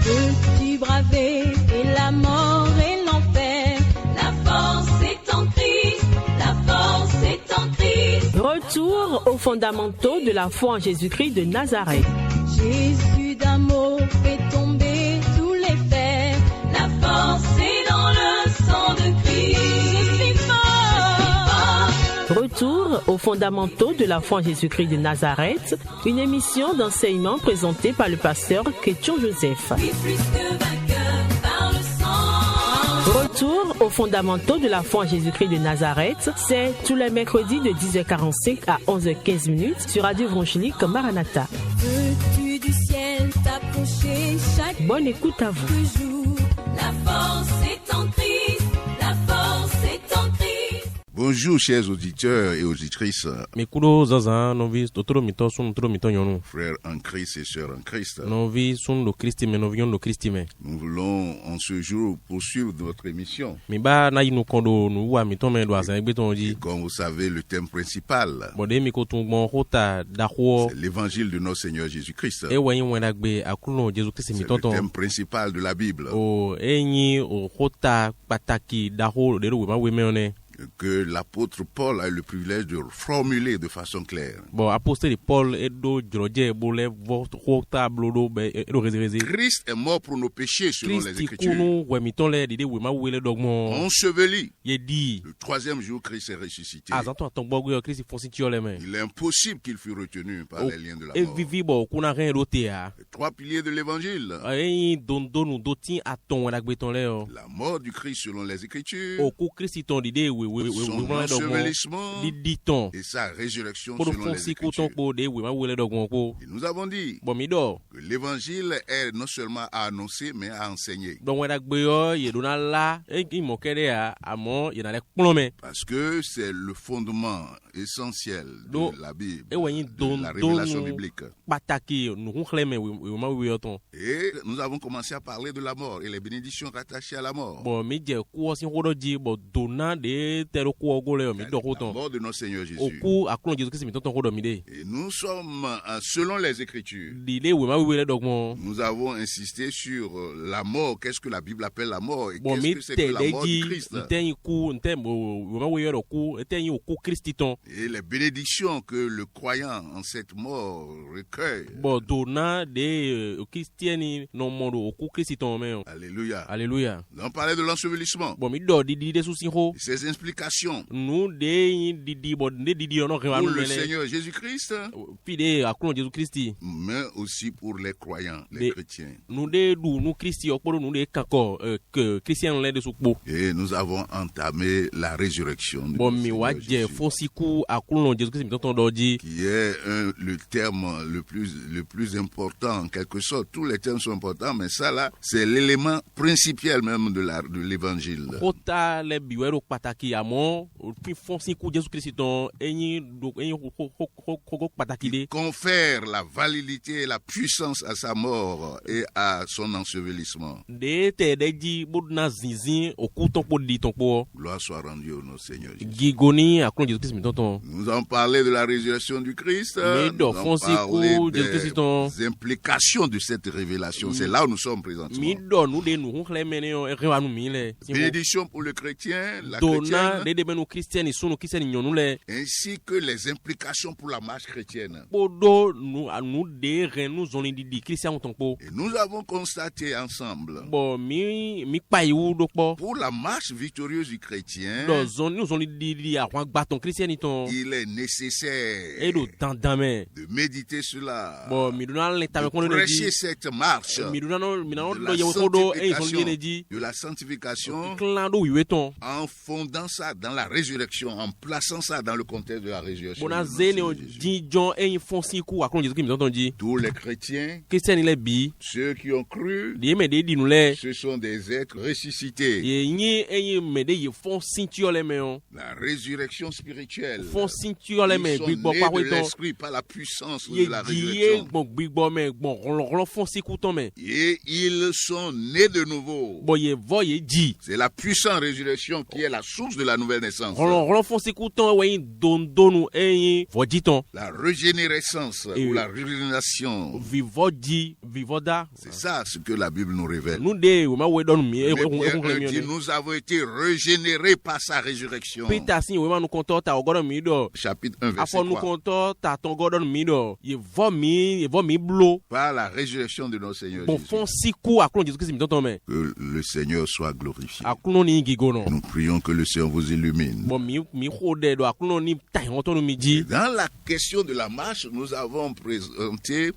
Veux-tu braver et la mort et l'enfer? La force est en Christ, la force est en Christ. Retour aux fondamentaux de la foi en Jésus-Christ de Nazareth. Jésus d'amour fait tomber tous les fers. La force est dans le sang de Christ. Je suis fort. Retour aux fondamentaux de la foi en Jésus-Christ de Nazareth, une émission d'enseignement présentée par le pasteur Ketchon Joseph. Oui, plus que vainqueur par le sang. Retour aux fondamentaux de la foi en Jésus-Christ de Nazareth, c'est tous les mercredis de 10h45 à 11h15 sur Radio Évangélique Maranatha. Veux-tu du ciel t'approcher chaque Bonne écoute à vous. jour? La force est en Christ, la force est en Christ. Bonjour chers auditeurs et auditrices, Mikudo zaza novi totoro mito sun totoro mito yonu. frères en Christ et sœurs en Christ. Novi sun lo Christi me novi yon lo Christi me. Nous voulons en ce jour poursuivre notre émission. Mi ba na yinu kondo nu wa mito me do azan egbe ton di. Comme vous savez, le thème principal, Bode mi ko tun gbon hota da ho c'est l'évangile de notre Seigneur Jésus-Christ. e wen wena gbe akulo Jesu Christi mi C'est le tonton. thème principal de la Bible, O enyi o hota pataki da ho de ro ma we me one. que l'apôtre Paul a eu le privilège de formuler de façon claire. Bon apostole Paul e do joroje bo le hota blodo be e do rezereze. Christ est mort pour nos péchés selon les Christi Écritures. kunu we mi ton le de we ma we le dogmo. Enseveli. Ye di Le troisième jour, Christ est ressuscité. azanto ton bogo Christi fonsi ti ole me. Il est impossible qu'il fût retenu par les liens de la E mort. vivi bo kuna ren rote ya. Les trois piliers de l'évangile. Ayin dondonu dotin aton wena gbe ton le o. La mort du Christ selon les Écritures. Oku Christi ton dide Son we ensevelissement di di ton. et sa résurrection Ko do selon les fonsi ko ton Écritures. po de we ma wele dogon ko. Et nous avons dit Bon mi do. que l'évangile est non seulement à annoncer, mais à enseigner. Don wena gbe yo ye dona la e ki mo kede ya amo ye na le klome. Parce que c'est le fondement essentiel Do- de la Bible, E wenyi de la révélation biblique. pataki nu kun kleme we ma we yo ton. Et nous avons commencé à parler de la mort et les bénédictions rattachées à la mort. Bon mi je ku si hodo ji bo dona de tero ku ogo le mi do ko La ton. mort de notre Seigneur Jésus. Oku akulo Jesu Christi mi ton hodo mi de. Et nous sommes, selon les Écritures, Dile we ma wele dogmo. nous avons insisté sur la mort. Qu'est-ce que la Bible appelle la mort et Bon qu'est-ce mi que c'est que la mort du teleji Christ. nten ku nten bo we ma we yo ku nten yi ku Christi ton. Et les bénédictions que le croyant en cette mort recueille. Bon dona de Christiani no mondo ku Christi ton me. Alléluia. Alléluia. On parlait de l'ensevelissement. Bon mi do di de susi ho. Et ses implications Nu de di bo de di no rewa pour nu le mele. Seigneur Jésus-Christ, Fi de akulo Jesu Christi. mais aussi pour les croyants, les Mais- chrétiens. Nu de du nu Christi okporo nu de kanko que Christian le de sukpo. Et nous avons entamé la résurrection de Bon notre mi Seigneur wa je Jésus, fonsi ku akulo Jesu Christi mi ton do di. qui est le terme le plus important en quelque sorte. Tous les termes sont importants, mais ça là, c'est l'élément principal même de l'évangile. Kota le biwero pataki amo fi fonsi ku Jesu Christi ton enyi do enyi ko pataki de. Confère la validité et la puissance à sa mort et à son ensevelissement. De te de di bodna zinzin oku ton po di ton po. Gloire soit rendue au notre Seigneur Jésus. Gigoni akulo Jesu Christi mi ton. Nous avons parlé de la résurrection du Christ. Mais Nous do avons fonsi parlé ku Jesu Christi ton. des implications de cette révélation. C'est là où nous sommes présentement. Mi do nu de nu hun klemene yo rewa nu mi le. Bénédiction pour le chrétien, la Dona chrétienne, de de benu Christian sunu Christian nyonu le. ainsi que les implications pour la marche chrétienne. Podo nu de ren nu zoni di Christian ton po. Et nous avons constaté ensemble, Bon mi pa yu do po. pour la marche victorieuse du chrétien, Do zoni nu zoni di a wan gba ton Christian ton. il est nécessaire E do tandame. de méditer cela, Bon mi do na le ta de ko no prêcher di. cette marche Mi do na no mi na no de do la ye ko do e zoni sanctification, ne di. de la sanctification, Clan do yu ton. en fondant ça dans la résurrection, en plaçant ça dans le contexte de la résurrection. Bona de notre zene Seigneur o Jésus. di John e fonsi ku akon Jesu Christ mi ton di. Tous les chrétiens, Christian le bi. ceux qui ont cru, Di me de di nu le. ce sont des êtres ressuscités. Ye nyi e me de ye fonsi ti ole me on. La résurrection spirituelle. Fonsi ti ole me Ils sont gbigbo nés pa de we ton. l'esprit par la puissance Ye de la di ye résurrection. gbon gbigbo me gbon ron fonsi ku ton me. Et ils sont nés de nouveau. Bon ye vo ye di. C'est la puissante résurrection qui est la source de de la nouvelle naissance. Ron fonsi ku ton we dondonu eyin vojiton. La régénérescence Et- ou la régénération. Vivodi, vivoda. C'est ça ce que la Bible nous révèle. Nous de we ma we don mi Mais Pierre dit, nous avons été régénérés par sa résurrection. Peter sin we ma nu konto ta ogodon mi do. Chapitre 1, verset Afọ nu 3. konto ta ton godon mi do. Ye vo mi blo. Par la résurrection de notre Seigneur Bon Jésus. fonsi ku aklon Jésus Christ mi ton men. Que le Seigneur soit glorifié. Aklon ni gigono. Nous prions que le Seigneur vous illumine. Bon mi khode do aklon ni tai on ton mi di. Dans la question de la marche, nous avons présenté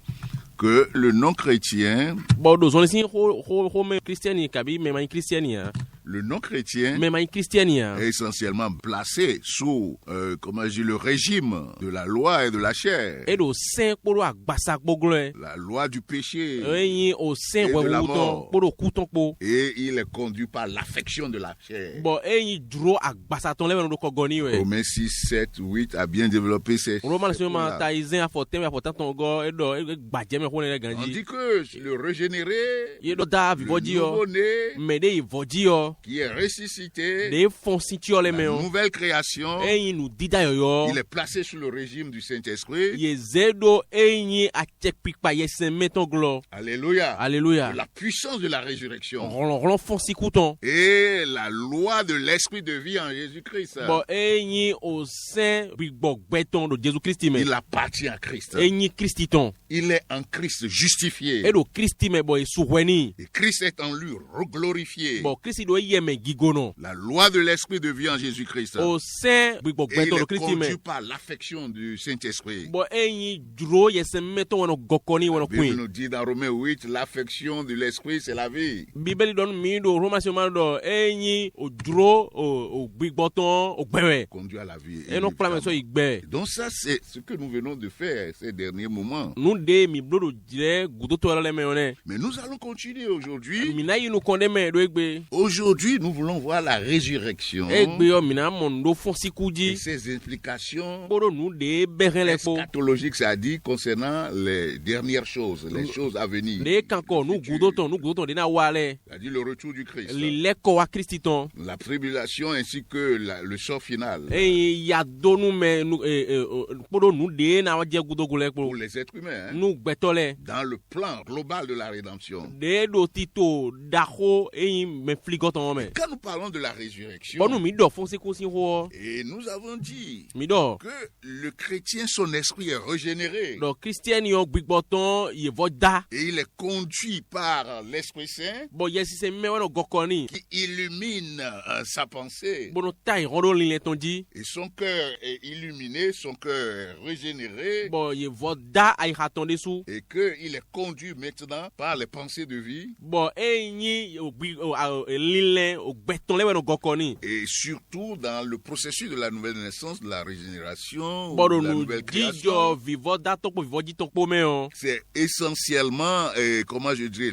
que le non-chrétien, Bon do zon sin ho me Christiani kabi me man Christiania. le non-chrétien Me man Christiania. est essentiellement placé sous, le régime de la loi et de la chair. E do sen kporo agbasa gboglo e. La loi du péché. Eyin o sen Et we de la wuton mort. kporo kuton kpo. Et il est conduit par l'affection de la chair. Bon eyin duro agbasa ton lewe no ko goni we. Romains 6, 7, 8 a bien développé ces Roman se ma là. ta izen afotem afotan ton go e do e gbaje me ko ne On ganji. dit que le régénéré, Ye do da le vivoji yo. nouveau-né, Me de ivoji yo. qui est ressuscité, De fon sitio le la me yo. nouvelle création, Eyin nou dida yo yo. il est placé sous le régime du Saint-Esprit. Ye zedo eyin a check pikpa ye sen meton glo. Alléluia. Alléluia. La puissance de la résurrection Rolon fon si kouton. et la loi de l'esprit de vie en Jésus-Christ. Bon eyin o sen bigbo gbeton do Jésus Christ me. Il appartient à Christ. Eyin Christiton. Il est en Christ justifié. E do Christi me boy souweni. Et Christ est en lui reglorifié. Bon Christi do yeme gigono. La loi de l'esprit de vie en Jésus-Christ. O sen bigbo Et il gbeton do est Christi me. conduit par l'affection du Saint-Esprit. Bon eyin duro ye sen meton wono gokoni wono La Bible queen. nous dit dans Romains 8, l'affection de l'esprit, c'est la vie. Bibeli don mi do Romains man do eyin o duro o bigboton o gbewe. Conduit à la vie. E no plan so igbe. Donc ça, c'est ce que nous venons de faire ces derniers moments. Nou de mi blo do jire gudo to le me one. Mais nous allons continuer aujourd'hui. Mina yi nou konde me do egbe. Aujourd'hui, nous voulons voir la résurrection Egbe yo mina mon do fon si et kuji. ses implications Boro nou de beren le po. eschatologiques, c'est-à-dire concernant les dernières choses, les choses à venir. De kanko nou gudo ton de na wale. C'est-à-dire le retour du Christ, Li leko wa Christi ton. la tribulation ainsi que le sort final E ya do nou me nou boro nou de na wa je gudo gule pour po. les êtres humains, hein, Nou gbetole. dans le plan global de la rédemption. De do tito daho e me fligoton me. Quand nous parlons de la résurrection, Bon nou mi do fon si ko si ho. et nous avons dit Mi do. que le chrétien, son esprit est régénéré Do Christian yo gbigboton ye voda. et il est conduit par l'Esprit Saint Bon yesi se me wono gokoni. qui illumine sa pensée. Bon no tai rondo li le ton di. Et son cœur est illuminé, son cœur est régénéré, Bon ye voda ay hatonde sou. et qu'il est conduit maintenant par les pensées de vie, Bon eyin lilen o gbeton le wono gokoni. et surtout dans le processus de la nouvelle naissance, de la régénération, Bon de la nou nouvelle dijo création. vivo da tokpo vivo di tokpo me on. C'est essentiellement,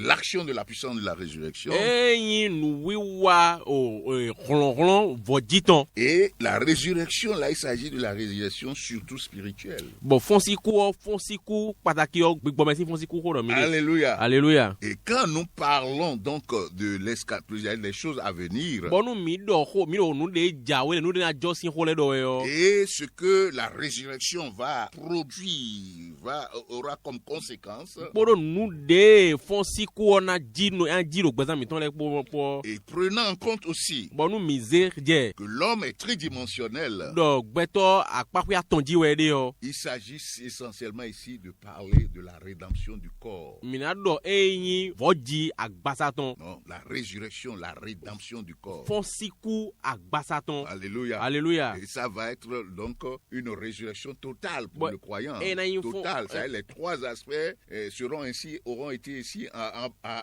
l'action de la puissance de la résurrection Eyin nou wiwa rolon vo di ton. et la résurrection. Là, il s'agit de la résurrection surtout spirituelle. Bon fonsi kou pataki yo gbigbo mesin fonsi kou ho do mi. Alléluia. Alléluia. Et quand nous parlons donc de l'eschatologie, des choses à venir, Bon nou mi do nou de jawe nou de na josin ho le do yo. et ce que la résurrection va produire, aura comme conséquence, Bon nou de fonsi kou na di no an di do gbezan mi ton le po. et prenant en compte aussi Bon nou mi zer je. que l'homme est tridimensionnel, Do gbeto akpaku ya tonji we de yo. il s'agit essentiellement ici de parler de la rédemption du corps. Mina do eyin voji agbasaton. Non, la résurrection, la rédemption du corps. Fonsi kou agbasaton. Alléluia. Alléluia. Et ça va être donc une résurrection totale pour Ouais. le croyant. Et là, il faut- Totale. C'est-à-dire les trois aspects auront été ici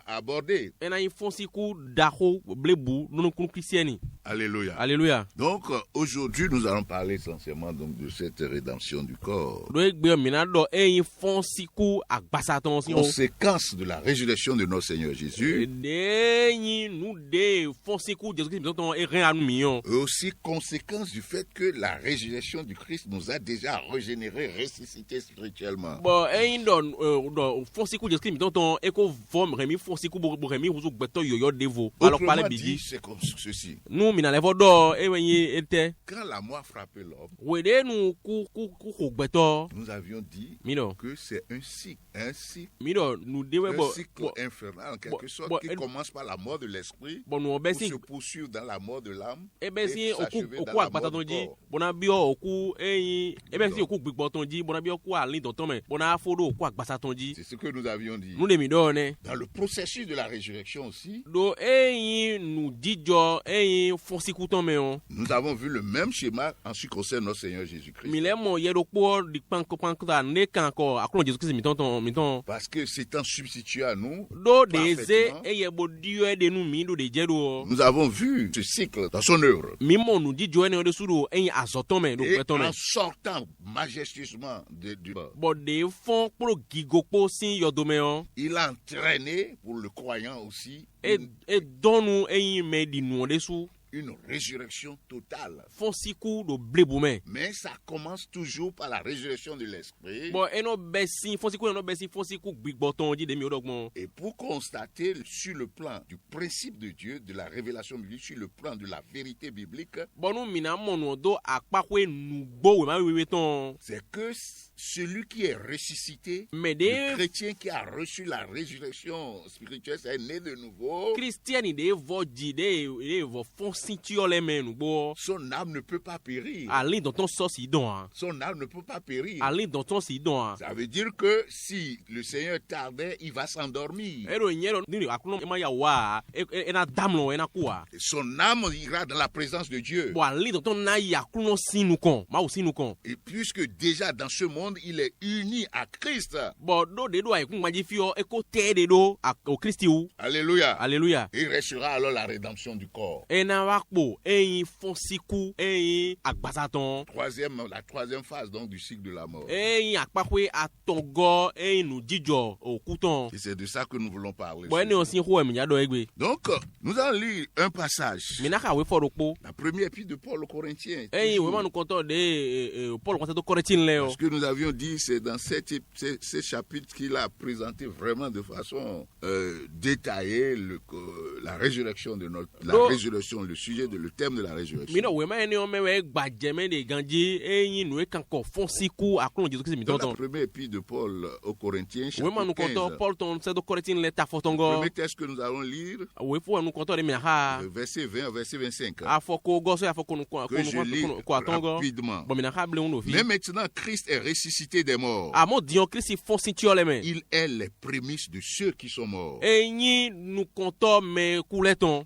abordés. Ena yin fonsi kou daho blebu nou kou kristiani. Alléluia. Alléluia. Donc aujourd'hui, nous allons parler essentiellement donc de cette rédemption du corps. Do egbe mina do eyin fonsi kou agbasaton si o. Conséquence de la résurrection de notre Seigneur Jésus. De yin nou de fonsi kou Jésus Christ ton e ren anu miyon. Et aussi conséquence du fait que la résurrection du Christ nous a déjà régénérés, ressuscités spirituellement. Bon eyin do fonsi kou Jésus Christ ton e ko vom remi fonsi kou bo remi huzu gbeto yoyo devo. Alors Autrement parler dit, bigi. c'est comme ceci. Nou mina le vodo e wenyi ete Quand la mort frappait l'homme, wede nu ku gbeto nous avions dit mino que c'est un cycle mino nu dewe bo infernal en quelque sorte bo- qui commence par la mort de l'esprit bo nu pour obesi se poursuivre dans la mort de l'âme ebe si et s'achever dans oku la agbata mort du tonji corps. bona bio oku eyin ebe si oku gbigbo tonji bona bio ku alin don tome bona fodo oku agbasa tonji C'est ce que nous avions dit. nu de mi do ne Dans le processus de la résurrection aussi, do eyin nu jijo eyin fonsiku tome on nous avons vu le même schéma en ce qui concerne notre Seigneur Jésus-Christ. mi le mo yedo po di panko ne kan ko akron Jesus Christ mi ton Parce que s'étant substitué à nous, do de ze parfaitement, eye bo dio de nu mi do de jedo nous avons vu ce cycle dans son œuvre. mi mo nu jijo ne de sudo eyin azotome do Et petome en sortant majestueusement du bord, bo de fon pro gigopo sin yodome on il a entraîné pour le croyant aussi e donu eyin me di nu de su une résurrection totale. fonsiku do blebume Mais ça commence toujours par la résurrection de l'esprit. bon eno besin fonsiku gbigbo tonji de mi odogbon Et pour constater sur le plan du principe de Dieu, de la révélation biblique, sur le plan de la vérité biblique, bonu mina mo nu do apakwe nu gbo we ma wewe ton c'est que celui qui est ressuscité, mais le de chrétien qui a reçu la résurrection spirituelle, c'est né de nouveau, Christiani de voji de vo fonsitu le menu bo son âme ne peut pas périr. alin don ton sosi don Son âme ne peut pas périr. alin don ton si don Ça veut dire que si le Seigneur tardait, il va s'endormir. ero nyero ni akuno ma ya wa na damlo na kuwa Son âme ira dans la présence de Dieu. bo alin don ton na ya kuno sinu kon ma o sinu kon Et puisque déjà dans ce monde, il est uni à Christ. bo do de do ai kun maji fio e ko te de do o Christi u Alléluia. Alléluia. Il restera alors la rédemption du corps. Ena wakpo eyin fonsiku eyin agbasaton La troisième phase donc du cycle de la mort. eyin apakwe atongo eyin nu jijo okuton Et c'est de ça que nous voulons parler. bo eni osin ho emi yado egbe Donc, nous allons lire un passage. minaka we forokpo La première épître de Paul aux Corinthiens. eyin toujours. we manu konto de Paul konto to koretin le o Parce que nous avions dit, c'est dans ces chapitres qu'il a présenté vraiment de façon détaillée la résurrection de résurrection, le sujet le thème de la résurrection. mina we ma eni o mewe gbajeme de ganji eyin nu e kan ko fonsiku akron Jesus Christ mi Dans la tonton première épître de Paul aux Corinthiens, we manu chapitre konto 15, Paul ton se do koretin le ta le fotongo premier texte que nous allons lire, we fo anu konto de minaka verset 20 au verset 25, afoko goso afoko nu que je lis ko atongo rapidement. bo minaka ble unu fi Mais maintenant, Christ est ressuscité des morts. amo dion Christ fonsitu le men Il est les prémices de ceux qui sont morts. eyin nu konto me kuleton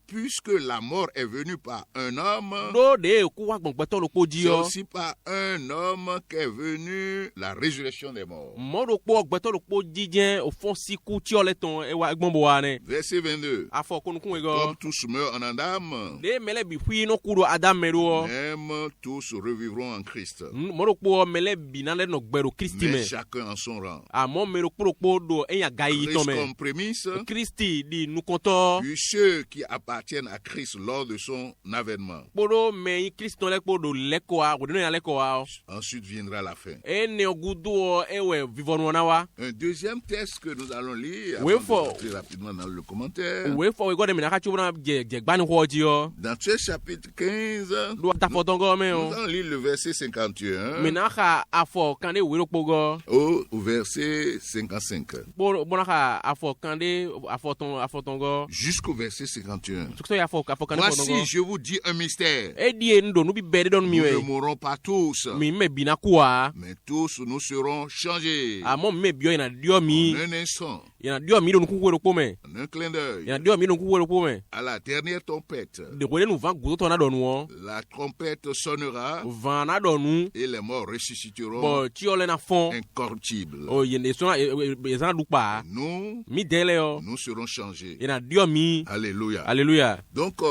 Puisque la mort est venue par un homme, do de ku wa gbongbeto lo po c'est di o aussi par un homme qu'est venue la résurrection des morts. mo do po gbegbeto lo po jijen o fonsiku ti o le ton e wa egbon bo wa ne Verset 22. afoko nu kun ego Comme tous meurent en Adam, de mele bi hui no kuro adam medo même tous revivront en Christ. mo do po mele bi na le no gbero Christi Mais me chacun en son rang. amo me do po do eyan gayi Christ ton me comme prémisse, Christi di nu konto puis ceux qui appartiennent à Christ lors de son avènement. podo me Christ ton le po do leko a go de na leko a Ensuite viendra la fin. e ne ogudo ewe vivonu na wa Un deuxième texte que nous allons lire, Oui, avant faut- de rentrer rapidement dans le commentaire. we fo we go de minaka chu na je gbani ho ji o Dans ce chapitre 15, do ta fotongo me nous o allons lire le verset 51 minaka afọ kande wero kpogo au verset 55. bonaka afọ kande afọtongo Jusqu'au verset 51. tukso ya afọ kande Voici, fotongo je vous dis un mystère. edie ndo nubi bede don Nous miwe ne mourrons pas tous, mi me bina kuwa mais tous nous serons changés. amo me bio ina dio mi En un instant, ina dio mi don ku wero kpome en un clin d'œil, ina dio mi don ku wero kpome à la dernière trompette, de wele nu van gudo to na donu o la trompette sonnera van na donu et les morts ressusciteront bo ti ole na fon incorruptibles. o yende so ezan dupa Nous, mi dele o nous serons changés. ina dio mi Alléluia. alléluia Donc,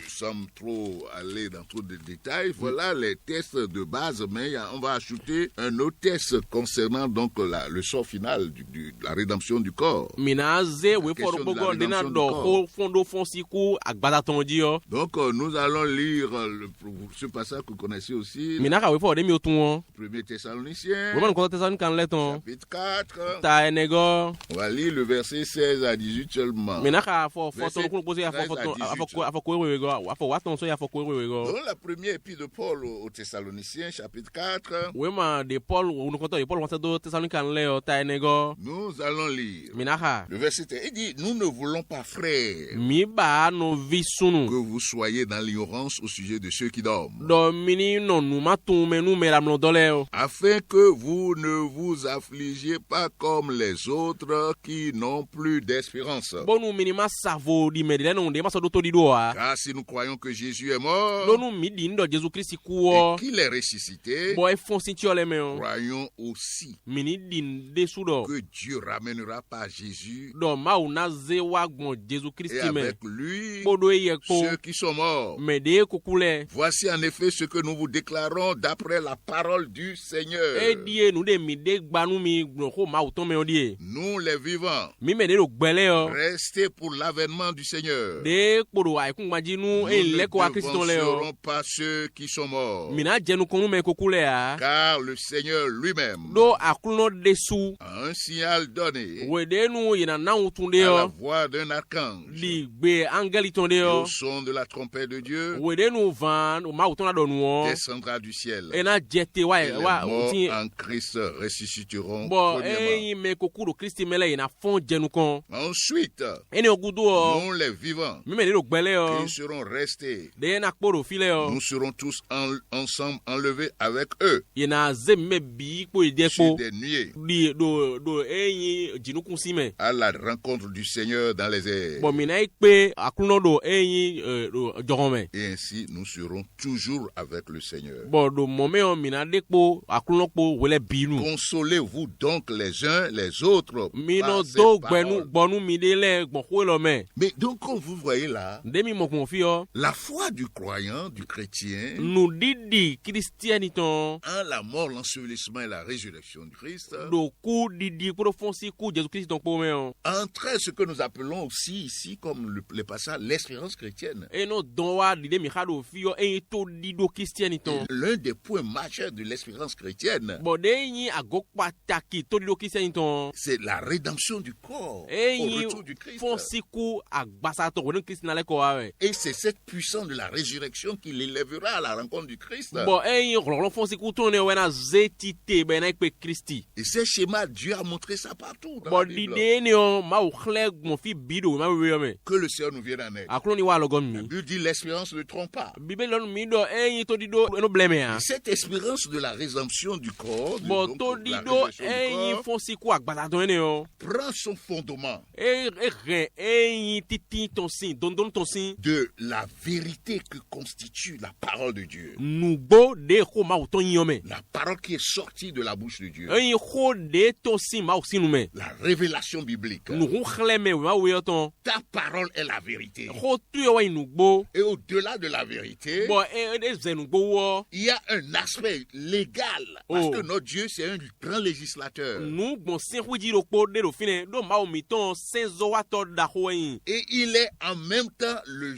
sans trop aller dans trop de détails, voilà les tests de base, mais on va ajouter un autre test concernant donc le sort final de la rédemption du corps. Minaze we question for de la bogo dena rédemption du do corps. ho fondo fonsiku agbada tonji yo. Donc nous allons lire ce passage que vous connaissez aussi, Minaka we for de mi otun. 1er Thessaloniciens, We man ko tesan kan leton. chapitre 4. Ta enego. On va lire le verset 16 à 18 seulement. Minaka for Verset ton ko poser afo 13 à foton 18. afo ko we go. Afo waton so ya afo ko we go. Dans la première épître de Paul aux Thessaloniciens, chapitre 4, We ma de Paul ou ko to Paul wasa do tesan kan le ta enego. nous allons lire Minaka. le verset 13. Il dit, nous ne voulons pas, frères, Mi ba no visunu. que vous soyez dans l'ignorance au sujet de ceux qui dorment, Do mini no nu matu menu meram no dole. afin que vous ne vous affligiez pas comme les autres qui n'ont plus d'espérance. Bonu minima savo di medile no de maso do to di do a. Car si nous croyons que Jésus est mort Lonu mi di ndo Jésus Christ et kuo. qu'il est ressuscité, Boy fonsi ti ole me o. croyons aussi Mini din de sudo. que Dieu ramènera par Jésus Do ma una ze wa gbon Jésus Christ et me. avec lui Bodo ye ko. ceux qui sont morts. Me de ko kule. Voici en effet ce que nous vous déclarons d'après la parole du Seigneur. E die nu de mi de gbanu mi gbon ko ma uton me o die. Nous les vivants, Mi me de do gbele o. restez pour l'avènement du Seigneur. De kpodo ai kun maji nu Nous e ne le ko a Christ ton le o. devancerons pas ceux qui sont morts, Mina jenu ko me ko kule a. car le Seigneur lui-même Do akuno de su. a un signal donné We de nu yina na utunde à la o. voix d'un archange Li gbe angeli ton de et o. au son de la trompette de Dieu We de nu van o ma uton na do nu o. descendra du ciel. E na jete wa Et les wa morts utin. en Christ ressusciteront Bo premièrement. e me ko kuro Christ mele ina fon jenu kon. Ensuite, Ene ogudu o. nous les vivants Mi me de do gbele o. qui serons restés, De na kporo file o. nous serons tous ensemble enlevés avec eux Yena ze me bi ko ide sur ko. des nuées Di do eyin jinukun si me. à la rencontre du Seigneur dans les airs. Bo mi na ikpe akuno do eyin do jogome. Et ainsi, nous serons toujours avec le Seigneur. Bo do mome o mi na dekpo akuno kpo wele binu. Consolez-vous donc les uns les autres Mi par no ces do paroles. gbonu mi de le gbon ko lo me. Mais donc, comme vous voyez là, De mi mo kun fi o. la foi du croyant, du chrétien, Nu didi Christianiton. en la mort, l'ensevelissement et la résurrection du Christ, Do ku didi ko fonsi ku Jésus Christ ton po me o. entraîne ce que nous appelons aussi ici, comme le passage, l'espérance chrétienne. E no don wa dide mi khado fi o eyin to dido Christianiton. L'un des points majeurs de l'espérance chrétienne, Bo de yin agok pataki to dido Christianiton. c'est la rédemption du corps au Eyin retour du Christ. fonsi ku agbasa to wona Christ na le ko wa we. Et c'est cette puissance de la résurrection qui l'élèvera à la rencontre du Christ. Bo eyin rolon fonsi ku to ne wena zetite be na ikpe Christi. Et ces schémas, Dieu a montré ça partout dans Bo la Bible. dide ne o ma o khle mon fi bido ma we me. Que le Seigneur nous vienne en aide. Akuno ni wa logon mi. Dieu dit l'espérance ne trompe pas. Bible lon mi do eyin to dido no bleme Et a. cette espérance de la rédemption du corps, Bo donc to la dido résurrection du eyin corps, fonsi ku agbasa to ne o. prend son fondement E ren eyin titi ton sin don ton sin. de la vérité que constitue la parole de Dieu. Nugbo de ko ma o ton yin me. La parole qui est sortie de la bouche de Dieu. Eyin ko de ton sin ma o sinu me. La révélation biblique. Nu hun khle me ma we ton. Ta parole est la vérité. Ko tu wa nugbo. Et au-delà de la vérité, Bon, e ze nugbo wo. il y a un aspect légal. Parce Oh. que notre Dieu, c'est un grand législateur. Nu gbon sin hu ji ro po de do fine do ma o mi ton senzo wa to da ho yin. Et il est en même temps le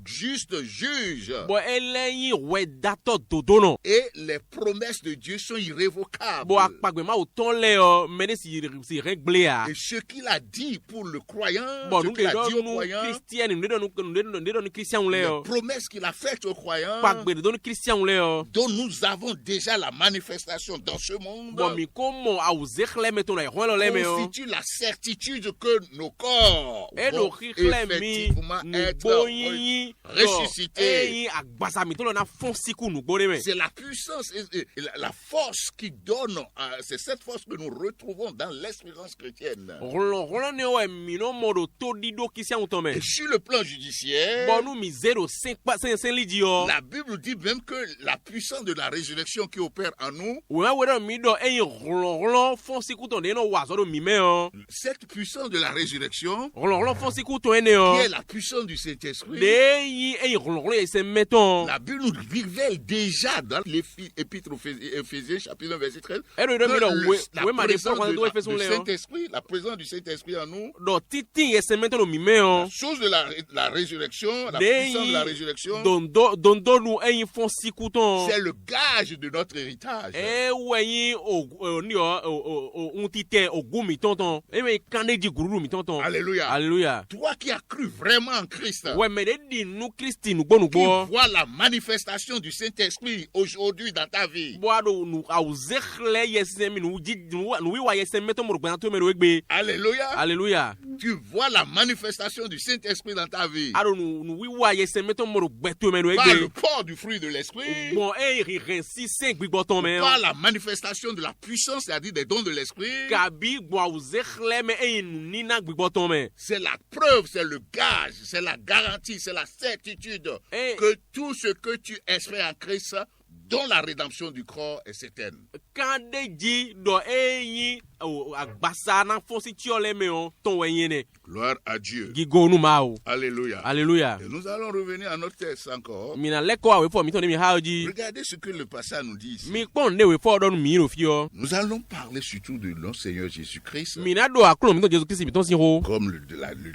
juste juge. Bon, eleyin we dato dodo no. Et les promesses de Dieu sont irrévocables. Bon, akpagbe ma o ton le o, mene si regle a. Et ce qu'il a dit pour le croyant, Bon, ce nous qu'il a de dit au don croyant, Christian, nous de don Christian le les o. promesses qu'il a faites aux croyants, Akpagbe de don Christian le o. dont nous avons déjà la manifestation dans ce monde, Bon, mi komo a o ze khle me ton na ho le me o. constitue la certitude que nos corps E do vont khle mi effectivement être nugbo yin. ressuscités. Eyin agbasa mi ton na fon siku nugbo de me. C'est la puissance et la force qui donne, c'est cette force que nous retrouvons dans l'espérance chrétienne. Rolon ne o mi no modo to dido Christian ton me. Et sur le plan judiciaire, Bon, nous mi 0,5 lidi o. la Bible dit même que la puissance de la résurrection qui opère en nous, We ma we do mi do eyin rolon fon siku ton de no wa zo do mi me o. cette puissance de la résurrection, Rolon fon siku ton ene o. qui est la puissance du Saint-Esprit, De eyin rolon e se meton. la Bible nous révèle déjà dans l'épître aux Éphésiens, chapitre 1, verset 13, E do mi do que we ma de présence pro de do Efeson de Saint-Esprit, la présence du Saint-Esprit en nous, do titi yesemento no mimeo la chose de la résurrection, la puissance de la résurrection, dondo nu eyin fon sikuton c'est le gage de notre héritage. weyin un tite ogumi tonton we kande di gururu mi tonton. Alléluia. Alléluia. Toi qui as cru vraiment en Christ, Ouais, mais di nu Christi nu gbonu qui gbo. vois la manifestation du Saint-Esprit aujourd'hui dans ta vie. Boado nu auzekhle yesemi nu wiwa yesemento mo gban to me egbe. Alléluia. Alléluia. Tu vois la manifestation du Saint-Esprit dans ta vie. Aro nu wiwa yesemento mo gbe to me Par le egbe. port du fruit de l'Esprit. Bon ri rensi 5 gbigboton me. Par la manifestation de la puissance, c'est-à-dire des dons de l'Esprit. Kabi bo auzekhle me eyin nina gbigboton me. C'est la preuve, c'est le gage, c'est la garantie, c'est la certitude que tout ce que tu espères en Christ, dont la rédemption du corps est certaine. Kande ji do eyin agbasa na fonsi tiole me on ton weyene. Gloire à Dieu. Gigo nu mao. Alléluia. Alléluia. Et nous allons revenir à notre texte encore. Mina leko awe fo mi ton mi haoji. Regardez ce que le passage nous dit ici. Mi pon de we fo don mi ro fio. Nous allons parler surtout de notre Seigneur Jésus-Christ Mina do aklo mi ton Jesus Christ mi ton si ho. comme le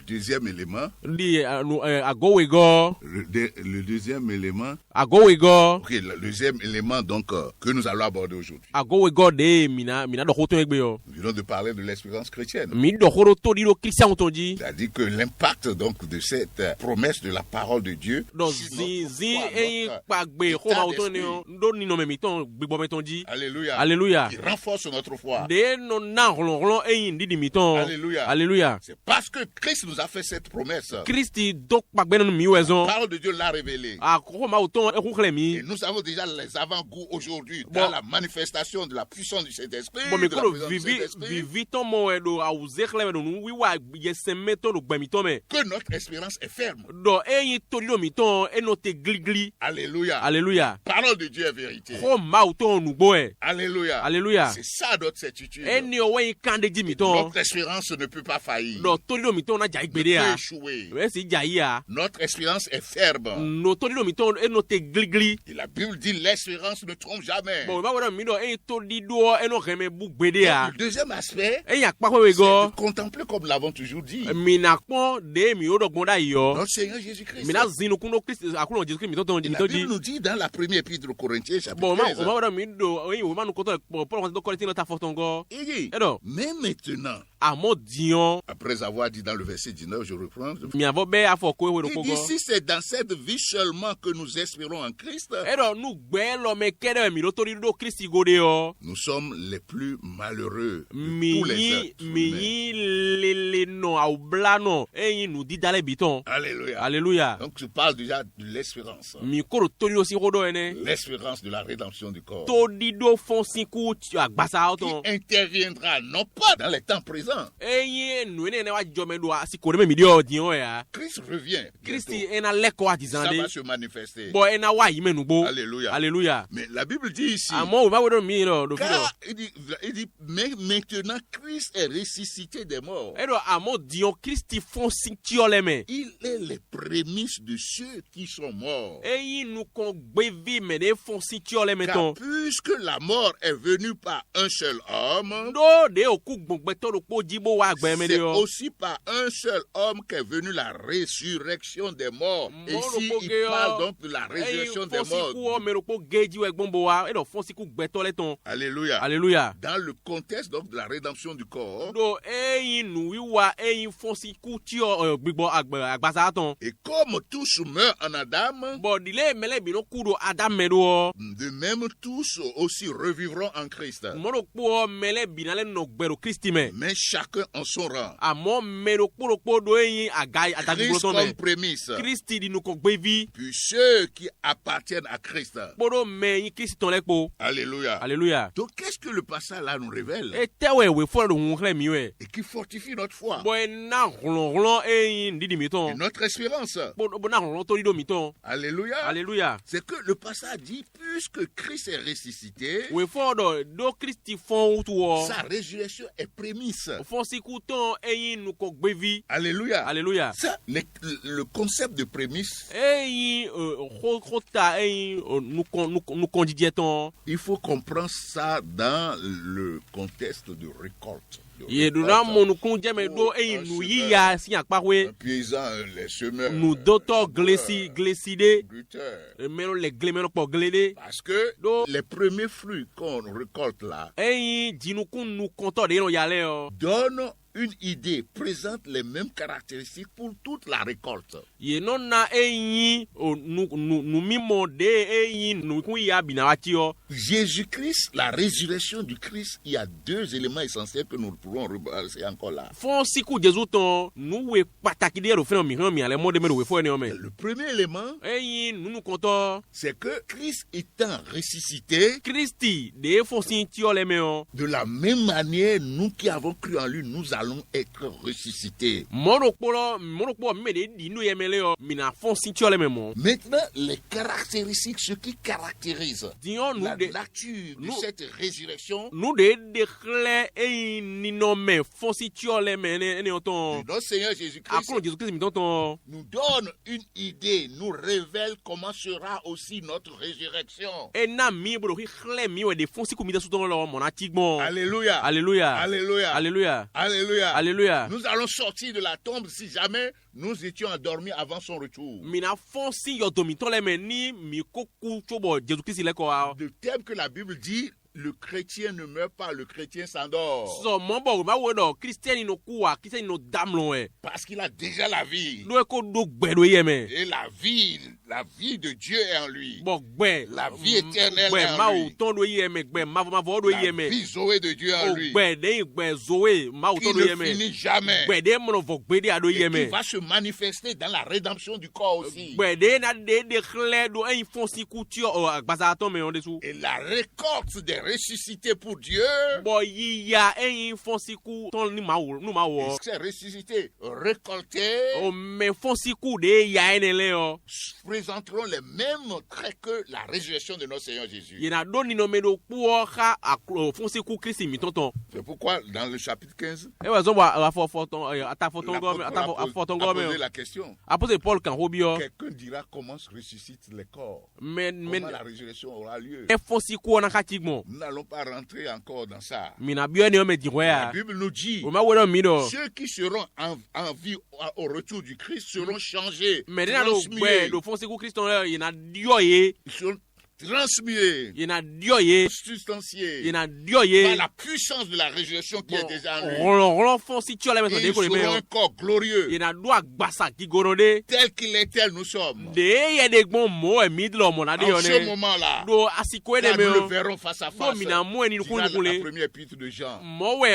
deuxième élément. Di agowe go. Le deuxième élément. Agowe go. Ok, le deuxième élément donc que nous allons aborder aujourd'hui. Agowe go de mina do hoton egbe yo. Nous venons de parler de l'espérance chrétienne. Mi do horo to di do Christian ton di. C'est-à-dire que l'impact donc de cette promesse de la parole de Dieu Do sur zi notre zi foi, eyin notre pagbe état ho ma oton ni d'esprit. do ni no me mi ton gbigbo me ton di. Alléluia. Alléluia. Qui renforce notre foi. De no na ron eyin di mi ton. Alléluia. Alléluia. C'est parce que Christ nous a fait cette promesse. Christi do pagbe no mi wezon. La parole de Dieu l'a révélée. Akoko ma oton e kukle mi. Et nous avons déjà les avant-goûts aujourd'hui dans la manifestation de la puissance du Saint-Esprit. Bon, mais de la quand présence du Saint-Esprit, vivi ton mo do auzekhle do nu wiwa yesemeto do gbemi ton me. que notre espérance est ferme. Do eyin tori do mi ton e no te gligli. Alléluia. Alléluia. Parole de Dieu est vérité. Ko ma oton nu gbo e. Alléluia. Alléluia. C'est ça notre certitude. Eni o wen kande di mi ton. Notre espérance ne peut pas faillir. Do tori do mi ton na ja Ne igbede peut a. échouer. We si ja yi a. Notre espérance est ferme. No tori do mi ton e no te gligli. Et la Bible dit l'espérance ne trompe jamais. Bon, ba wona mi do eyin tori do e no reme bu gbede a. Le deuxième aspect, Eyin akpa we c'est go. de contempler comme nous l'avons toujours dit. Mi na pon de mi o do gbonda yo. Notre Seigneur Jésus-Christ. Mi na zinu kuno Christ akuno Jesus Christ mi ton Et mi la ton Bible di. nous dit dans la première épître aux Corinthiens, chapitre Bon, 15, on va voir mi do oyin o ma nu koto Paul do koleti no ta fotongo. il dit, Edo, mais maintenant, amo dion après avoir dit dans le verset 19, je reprends, mi avo be afo ko we do il dit, kogo. si c'est dans cette vie seulement que nous espérons en Christ, Edo nu gbe lo me kede mi do tori do Christ gode yo. nous sommes les plus malheureux de Mi tous les yi êtres mi humains. yi lele no au bla no eyin nu di dale biton. Alléluia. Alléluia. Donc je parle déjà de l'espérance. Mi ko do tori do si rodo ene. L'espérance de la rédemption du corps. To di do fon sinku agbasa Qui oton. interviendra non pas dans les temps présents. Eyin nu ene wa jome do asiko de me mi dio dion ya. Christ revient. Christi bientôt. ena leko Ça adizande. va se manifester. Bo ena wa yi menugbo. Alléluia. Alléluia. Mais la Bible dit ici, Amo o ba we do mi lo do fido. car il dit, mais maintenant Christ est ressuscité des morts. Edo amo dion Christi fon sintiole me. Il est les prémices de ceux qui sont morts. Eyi nu kon gbevi me de fon sintiole me Car ton. puisque la mort est venue par un seul homme, Do de oku gbongbe to do po jibo wa gbe me de c'est yo. aussi par un seul homme qu'est venue la résurrection des morts. Et Moro ici, il poke yo. parle donc de la Eyi résurrection des fon siku o morts. me ro po geji we gbombo wa. Edo fon siku gbe to le ton. Alléluia. Alléluia. Dans le contexte donc de la rédemption du corps, Do eyi nu wiwa eyi fon siku tio gbigbo agbasa ton. et comme tous meurent en Adam, Bo dile mele bi no kudo Adam me do. de même tous aussi revivront en Christ. Moro po mele bi na le no gbero Christi me. Mais chacun en son rang. Amo mero kpo do eyin agai adagbo Christ ton comme me. prémisse. Christi di nu kon gbevi. Puis ceux qui appartiennent à Christ. Kpodo me yin Christi ton lekpo. Alléluia. Alléluia. Donc qu'est-ce que le passage là nous révèle E tewe we fo do hun kle mi we. et qui fortifie notre foi Bo na ron eyin didi mi et ton. notre espérance? Bo na ron to di do mi ton. Alléluia. Alléluia. C'est que le passage dit, puisque Christ est ressuscité, We fo do Christi fon utu o. sa résurrection est prémisse. Fon siku ton eyin nu kon gbevi. Alléluia. Alléluia. Ça, le concept de prémisse, Eyin khota eyin nu kon didie ton. il faut comprendre pense ça dans le contexte de récolte. Ye dona monu kunjeme do nu yiya si akpawe. Un paysan, les semeurs. Nous doto glesside. Agriculteurs. Meno le glemeno po glede. Parce que les premiers fruits qu'on récolte là jinukun nu konto de no yale o. donnent une idée, présente les mêmes caractéristiques pour toute la récolte. Ye nonna nu mimo de nu kuya binawati o. Jésus-Christ, la résurrection du Christ, il y a deux éléments essentiels que nous pourrons rebalancer encore là. Fon siku Jésus ton nous we pataki de refeno mi han mi ale mo de me we fo ene o me. Le premier élément, nu konto c'est que Christ étant ressuscité, Christi de fon sin ti o le me o. de la même manière, nous qui avons cru en lui, nous allons être ressuscités. Monokpo me de di nu yemele o mina fon sin ti o le me mo. Maintenant, les caractéristiques, ce qui caractérise Dion la nu de nature de cette résurrection nous de chle ni no me fon sin ti o le me ne o ton. de notre Seigneur Jésus-Christ Akon Jésus Christ mi ton. nous donne une idée, nous révèle comment sera aussi notre résurrection. Na mi bro chle mi we de fon siku mi de suton lo mo na tigbo. Alléluia. Alléluia. Alléluia. Alléluia. Alléluia. Alléluia. Nous allons sortir de la tombe si jamais nous étions endormis avant son retour. Mina fon si yo domi ton le me ni mi koku chobo Jésus Christ le ko a. De thème que la Bible dit, le chrétien ne meurt pas, le chrétien s'endort. So mon bo ma we do Christian no kuwa, Christian no dam lo e. Parce qu'il a déjà la vie. Do ko do gbe do yeme. Et la vie de Dieu est en lui. Bo gbe. La vie éternelle est ma en o lui. ton do yeme gbe ma vo do La yeme. vie Zoé de Dieu en O lui. gbe de gbe zoe ma o Qui ton do ne yeme. finit jamais. Gbe de mo no vo gbe de ado Et qui yeme. va se manifester dans la rédemption du corps aussi. Gbe de na de chle do en fon si ku o agbaza ton me on desu. Et la récolte des ressuscités pour Dieu, Bo yiya en fon si ku ton ni ma wo. ces ressuscités récoltés O me fon si ku de ya en le o. présenteront les mêmes traits que la résurrection de notre Seigneur Jésus. Yena do ni no me do ku o ha fon si ku Christ mi tonton. C'est pourquoi dans le chapitre 15, E wa zo wa fo ata fo l'apôtre ton a go posé me. la question. Apôtre Paul kan hobi o. Quelqu'un dira comment se ressuscitent les corps, Men comment la résurrection aura lieu. e fon si ku na katigmo. Nous n'allons pas rentrer encore dans ça. Mina bio ni o me di La ya. Bible nous dit, O ma wo do mi do. ceux qui seront en vie au retour du Christ seront changés, Mais na do transmués. do fon si ku Christ on yena dio ye. Ils seront transmués, Yena dio ye. substantiés Yena dio par ye. la puissance de la résurrection qui est déjà en lui. Ron fon si tu la me Et de ils ko le seront me. un corps glorieux, Yena do agbasa ki gorode. tel qu'il est, tel nous sommes. De ye de gbon mo e mid lo mo na de En yo ce ne. moment-là, Do asiko e de là, me nous le o. verrons face à Do face. mina mo e ni Dira kun la kule. première épître de Jean. Mo we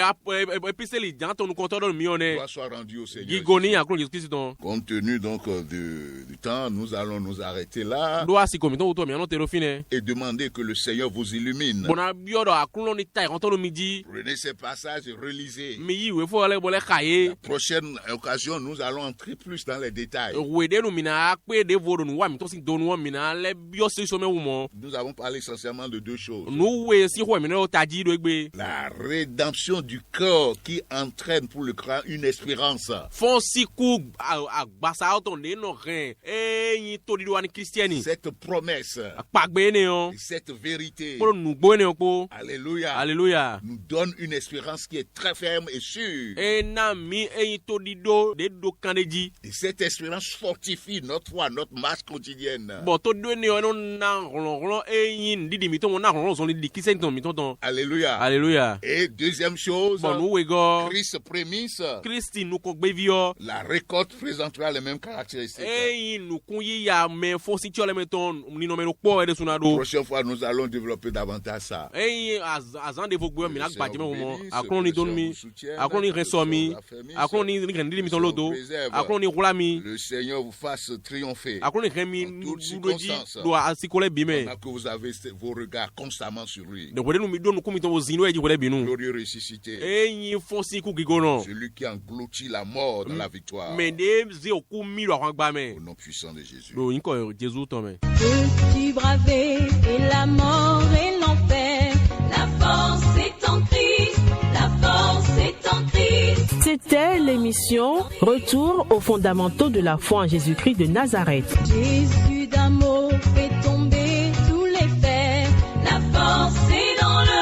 epistle janto nu konto do mi o ne. Gloire soit rendue au Seigneur. Gigoni ya kun Jésus Christ ton. Compte tenu donc du temps, nous allons nous arrêter là Do asiko mi ton to mi no te ro fine. et demander que le Seigneur vous illumine. Bona bio do akun ni tai konto do mi di. Prenez ces passages et relisez. Mi yi we fo le bo le kaye. Prochaine occasion, nous allons entrer plus dans les détails. We de nu mina pe de vodo nu wa mi to si do nu mina le bio se so me wu mo. Nous avons parlé essentiellement de deux choses. Nu we si ho mi no taji do egbe. La rédemption du corps qui entraîne pour le croyant une espérance. Fon si ku agbasa ton de no ren. Yin to di do ani Christiani. Cette promesse, Akpagbe ne o. cette vérité, Pour nous bonne po. alléluia, Alléluia. nous donne une espérance qui est très ferme et sûre. E na mi yin to di do de do kandeji. Et cette espérance fortifie notre foi, notre marche quotidienne. Bon to do ne o no na ron yin di mi to mo na ron so di Christian ton mi ton. Alléluia. Alléluia. Et deuxième chose, Bon nous we go. Christ prémisse, Christi nous ko gbe vi o. la récolte présentera les mêmes caractéristiques. E yin nous kun yi ya me fon si tu le meton ni no me no po e de sunado. Prochaine fois, nous allons développer davantage ça. E yin azan de vogbo mi na Le gba je me Seigneur mo. bénisse, Akron ni que le don Seigneur mi. vous soutienne, Akron ni que le reso mi. Seigneur vous affermisse, Akron ni rendi mi ton lodo. préserve. Akron ni rula mi. Le Seigneur vous fasse triompher. Akron ni remi En toutes do di circonstances. do asikole bi me. Pendant que vous avez vos regards constamment sur lui. De wele nu mi do nu kumi to zino e ji wele bi nu. Glorieux ressuscité. E yin fon si ku gigono. Celui qui engloutit la mort dans la victoire. Mais de ze oku mi lo gba me. Au nom puissant de Jésus. Do yin ko Jésus ton me. Peux-tu braver et la mort et l'enfer? La force est en Christ, la force est en Christ. C'était l'émission Retour aux fondamentaux de la foi en Jésus-Christ de Nazareth. Jésus d'amour fait tomber tous les fers. La force est dans le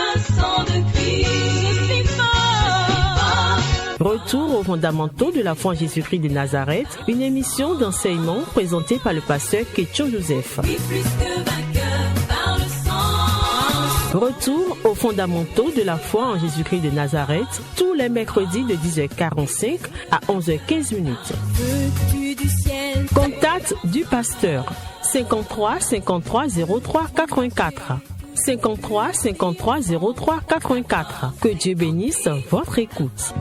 fondamentaux de la foi en Jésus-Christ de Nazareth, une émission d'enseignement présentée par le pasteur Ketcho Joseph. Retour aux fondamentaux de la foi en Jésus-Christ de Nazareth, tous les mercredis de 10h45 à 11h15. Contact du pasteur 53 53 03 84. 53 53 03 84. Que Dieu bénisse votre écoute.